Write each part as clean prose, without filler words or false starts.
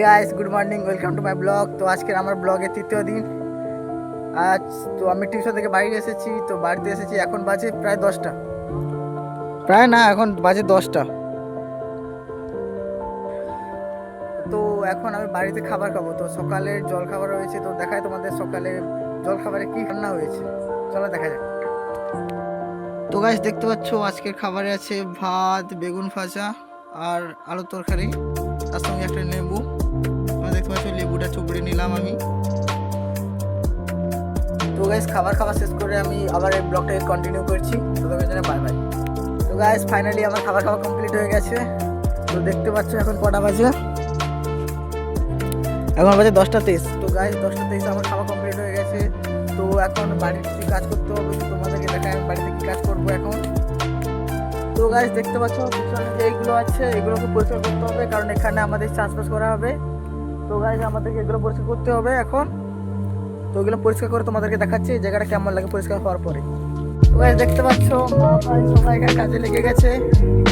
Guys, good morning, welcome to my blog. তো আজকের আমার ব্লগের তৃতীয় দিন। আজ তো আমি টিউশন থেকে বাড়ি এসেছি। তো বাড়িতে এসেছি, এখন বাজে প্রায় 10টা, প্রায় না, এখন বাজে 10টা। তো এখন আমি বাড়িতে খাবার খাবো। তো সকালের জল খাবার হয়েছে, তো দেখায় তোমাদের সকালে জল খাবারে কি রান্না হয়েছে, চলো দেখা যাক। তো গাইস, দেখতে পাচ্ছ আজকের খাবারে আছে ভাত, বেগুন ভাজা আর আলু তরকারি, তার সঙ্গে একটা লেবু। দেখতে পাচ্ছ লেবুটা চুপড়ে নিলাম আমি। তো গাইস, খাবার শেষ করে আমি আবার এই ব্লগটাকে কন্টিনিউ করছি। তো তোমাদের জন্য বাই বাই। তো গাইস, ফাইনালি আমার খাবার কমপ্লিট হয়ে গেছে। তো দেখতে পাচ্ছ এখন কটা বাজে, এখন বাজে 10টা 23। তো গাইস, 10টা 23 আমার খাওয়া কমপ্লিট হয়ে গেছে। তো এখন বাড়ির কিছু কাজ করতে হবে, তো তোমাদেরকে দেখায় আমি বাড়িতে কি কাজ করবো এখন। তো গাইস, দেখতে পাচ্ছ পিছনে যে এইগুলো আছে, এগুলোকে পরিষ্কার করতে হবে, কারণ এখানে আমাদের চাষবাস করা হবে। তো গাইস, আমাদেরকে এগুলো পরিষ্কার করতে হবে এখন। তো ওগুলো পরিষ্কার করে তোমাদেরকে দেখাচ্ছি এই জায়গাটা কেমন লাগে পরিষ্কার হওয়ার পরে। তো গাইস, দেখতে পাচ্ছ মা ভাই সবাই এখানে কাজে লেগে গেছে,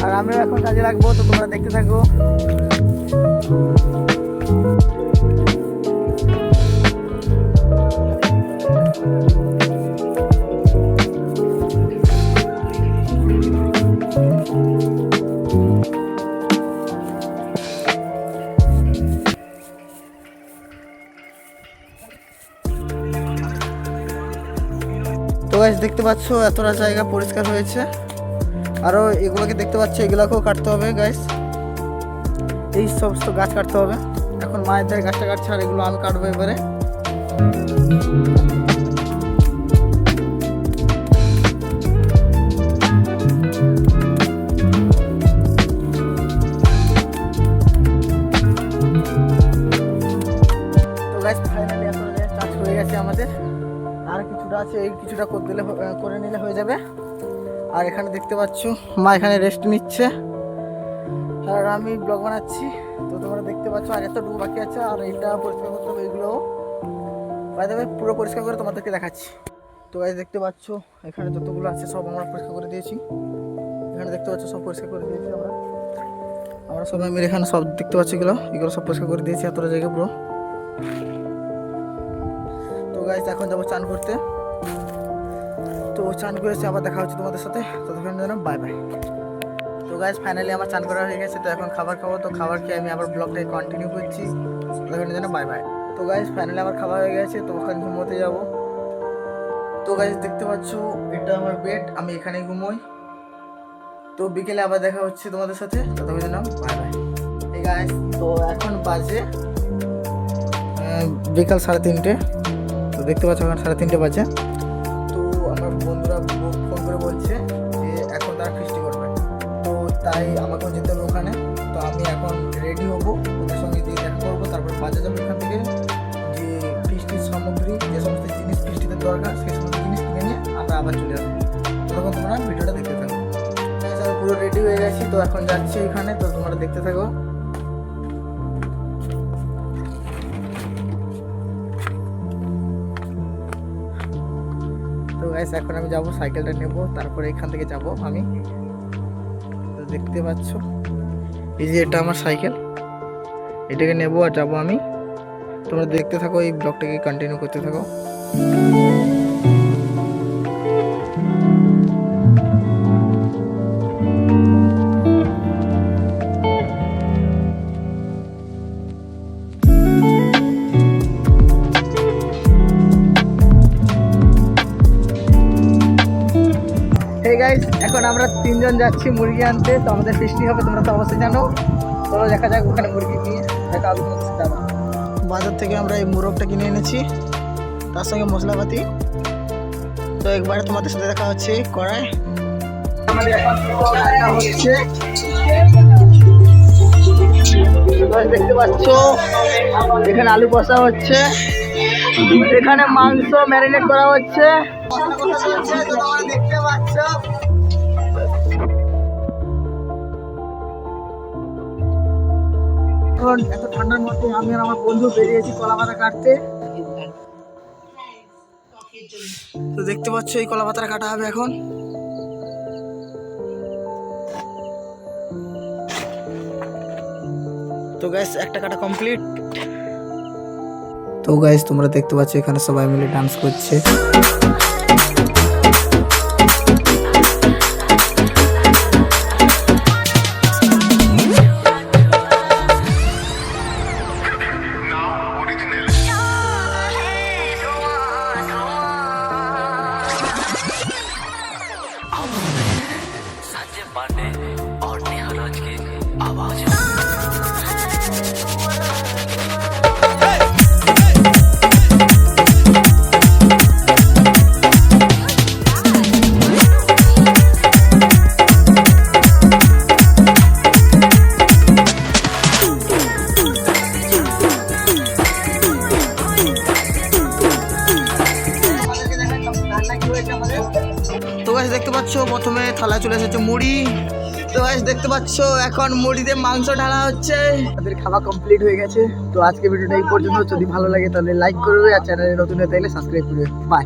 আর আমিও এখন কাজে লাগবো। তো তোমরা দেখতে থাকো। তো গাইস, দেখতে পাচ্ছ এতটা জায়গা পরিষ্কার হয়েছে, আরও এগুলোকে দেখতে পাচ্ছ, এগুলোকেও কাটতে হবে গাইস। এই সমস্ত গাছ কাটতে হবে। এখন মায়ের ধারে গাছটা কাটছে, আর এগুলো আমি কাটবো এবারে। তো গাইস, ফাইনালি এতটা জায়গা কাজ হয়ে গেছে আমাদের। আর কিছুটা আছে, এই কিছুটা করে নিলে হয়ে যাবে। আর এখানে দেখতে পাচ্ছ মা এখানে রেস্ট নিচ্ছে, আর আমি ব্লগ বানাচ্ছি। তো তোমরা দেখতে পাচ্ছ আর এতটুকু বাকি আছে, আর এইটা পরিষ্কার করতে হবে। এইগুলোও বাইরে পুরো পরিষ্কার করে তোমাদেরকে দেখাচ্ছি। তো গাইস, দেখতে পাচ্ছ এখানে যতগুলো আছে সব আমরা পরিষ্কার করে দিয়েছি। এখানে দেখতে পাচ্ছ সব পরিষ্কার করে দিয়েছি আমরা সবাই মিলে। এখানে সব দেখতে পাচ্ছ, এগুলো সব পরিষ্কার করে দিয়েছি, এতটা জায়গা পুরো। তো গাইস, এখন যাবো চান করতে। তো চান করেছি, আবার দেখা হচ্ছে তোমাদের সাথে। ততক্ষণ জন্য বাই বাই। তো গাইস, ফাইনালি আমার চান করা হয়ে গেছে। তো এখন খাবার খাবো। তো খাবার খেয়ে আমি আবার ব্লগটাকে কন্টিনিউ করছি। ততক্ষণের জন্য বাই বাই। তো গাইস, ফাইনালি আমার খাবার হয়ে গেছে। তো ওখানে ঘুমোতে যাব। তো গাইস, দেখতে পাচ্ছ এটা আমার বেড, আমি এখানেই ঘুমোই। তো বিকেলে আবার দেখা হচ্ছে তোমাদের সাথে। ততক্ষণের জন্য বাই বাই। এই গাইস, তো এখন বাজে বিকাল 3:30। তো দেখতে পাচ্ছ এখন 3:30 বাজে। তো আমার বন্ধুরা ফোন করে বলছে যে এখন তারা ফিস্টি করবে, তো তাই আমাকেও যেতে হবে ওখানে। তো আমি এখন রেডি হবো, ওদের সঙ্গে গিয়ে দেখা করবো, তারপর বাজার যাবো। এখান থেকে যে ফিস্টির সামগ্রী, যে সমস্ত জিনিস ফিস্টিতে দরকার, সেই সমস্ত জিনিস কিনে নিয়ে আমরা আবার চলে আসবো। তখন তোমরা ভিডিওটা দেখতে থাকো। আমি পুরো রেডি হয়ে গেছি, তো এখন যাচ্ছি এখানে। তো তোমরা দেখতে থাকো। তো গাইস, এখন আমি যাব, সাইকেলটা নেব, তারপরে এখান থেকে যাব আমি। তো দেখতে পাচ্ছ এই যে এটা আমার সাইকেল, এটাকে নেব আর যাব আমি। তোমরা দেখতে থাকো, এই ব্লগটাকে কন্টিনিউ করতে থাকো। হে গাইস, এখন আমরা 3জন যাচ্ছি মুরগি আনতে। তো আমাদের ফিস্টি হবে, তোমরা তো অবশ্যই জানো। তো দেখা যাক ওখানে মুরগি নিয়ে দেখা হবে তোমাদের সাথে আবার। বাজার থেকে আমরা এই মোরগটা কিনে এনেছি, তার সঙ্গে মশলাপাতি। তো একবারে তোমাদের সাথে দেখা হচ্ছে কড়াই। আমাদের এখন রান্না হচ্ছে, দেখতে পাচ্ছ এখানে আলু কষা হচ্ছে, এখানে মাংস ম্যারিনেট করা হচ্ছে। দেখতে পাচ্ছ এখন এত ঠান্ডার মধ্যে আমি আর আমার বন্ধু বেরিয়েছি কলা পাতা কাটতে। তো দেখতে পাচ্ছ এই কলা পাতাটা কাটা হবে এখন। তো গাইস একটা কাটা কমপ্লিট। তো গাইস তোমরা দেখতে পাচ্ছ এখানে সবাই মিলে ডান্স করছে। তো গাইস দেখতে পাচ্ছ প্রথমে থালায় চলে এসেছে মুড়ি। তো গাইস দেখতে পাচ্ছ এখন মুড়িতে মাংস ঢালা হচ্ছে। আমাদের খাওয়া কমপ্লিট হয়ে গেছে। তো আজকে ভিডিওটা এই পর্যন্ত। যদি ভালো লাগে তাহলে লাইক করবে, আর চ্যানেলে নতুন হয়ে থাকলে সাবস্ক্রাইব করবে। বাই।